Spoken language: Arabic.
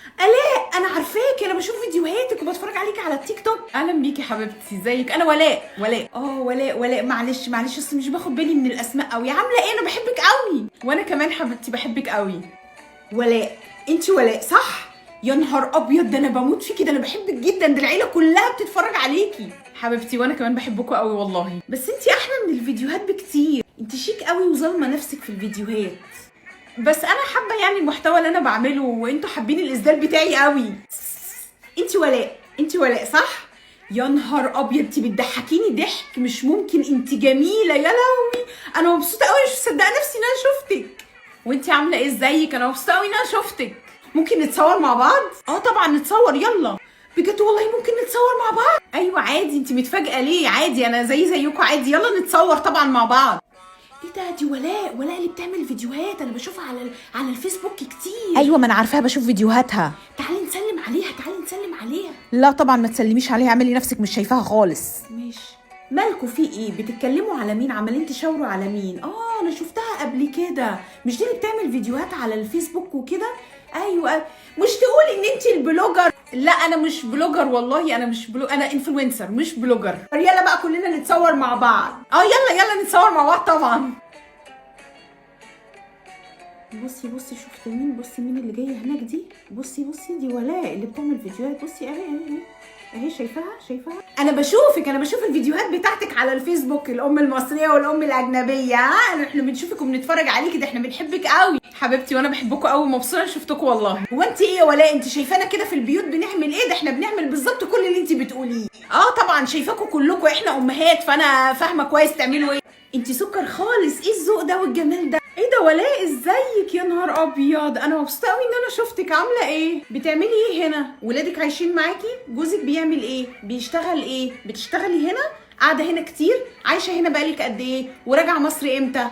الاء انا عارفاكي، انا بشوف فيديوهاتك وبتفرج عليكي على التيك توك. اهلا بيكي حبيبتي، ازيك؟ انا ولاء. ولاء معلش اصل مش باخد بالي من الاسماء قوي. عامله ايه؟ انا بحبك قوي. وانا كمان حبيبتي بحبك قوي. ولاء، انت ولاء صح؟ يا نهار ابيض، ده انا بموت فيكي، ده انا بحبك جدا، ده العيله كلها بتتفرج عليكي. حبيبتي وانا كمان بحبكوا قوي والله، بس انت احلى من الفيديوهات بكتير. انت شيك قوي وظالمه نفسك في الفيديوهات. بس انا حابه يعني المحتوى اللي انا بعمله، وانتوا حابين الاسدال بتاعي قوي. انت ولاء صح؟ يا نهار ابيض، انت بتضحكيني ضحك مش ممكن، انت جميله يا لهوي. انا مبسوطه قوي، مش مصدقه نفسي ان انا شفتك. وانت عامله ايه؟ ازيك؟ انا مبسوطه قوي ان انا شفتك. ممكن نتصور مع بعض؟ اه طبعا نتصور، يلا بجد والله ممكن نتصور مع بعض. ايوه عادي، انت متفاجئه ليه؟ عادي انا زيكم عادي، يلا نتصور طبعا مع بعض. ايه ده؟ دي ولاء اللي بتعمل فيديوهات، انا بشوفها على الفيسبوك كتير. ايوه ما انا عارفاها، بشوف فيديوهاتها. تعالي نسلم عليها. لا طبعا ما تسلميش عليها، اعملي نفسك مش شايفاها خالص. ماشي. مالكوا في ايه؟ بتتكلموا على مين؟ عمالين تشاوروا على مين؟ انا شفتها قبل كده، مش دي اللي بتعمل فيديوهات على الفيسبوك وكده؟ ايوه. مش تقولي ان انت البلوجر؟ لا انا مش بلوجر والله، انا انفلونسر مش بلوجر. يلا بقى كلنا نتصور مع بعض. يلا نتصور مع بعض طبعا. بصي شفت مين؟ بصي مين اللي جايه هناك دي؟ بصي دي ولاء اللي بتعمل فيديوهات. بصي اهي شايفاها. انا بشوف الفيديوهات بتاعتك على الفيسبوك، الام المصريه والام الاجنبيه. احنا بنشوفك وبنتفرج عليكي، ده احنا بنحبك قوي حبيبتي، وانا بحبكوا قوي، مبسوطه شفتكوا والله. هو انت ايه يا ولاء؟ انت شايفانا كده في البيوت بنعمل ايه؟ ده احنا بنعمل بالظبط كل اللي انت بتقوليه. طبعا شايفاكوا كلكوا، احنا امهات فانا فاهمه كويس تعملوا ايه. انت سكر خالص، ايه الذوق ده والجمال ده؟ ايه ده ولاء؟ ازيك؟ يا نهار ابيض، انا مبسوطه قوي ان انا شفتك. عامله ايه؟ بتعملي ايه هنا؟ ولادك عايشين معاكي؟ جوزك بيعمل ايه؟ بيشتغل ايه؟ بتشتغلي هنا؟ قاعده هنا كتير؟ عايشه هنا بقالك قد ايه؟ وراجعه مصر امتى؟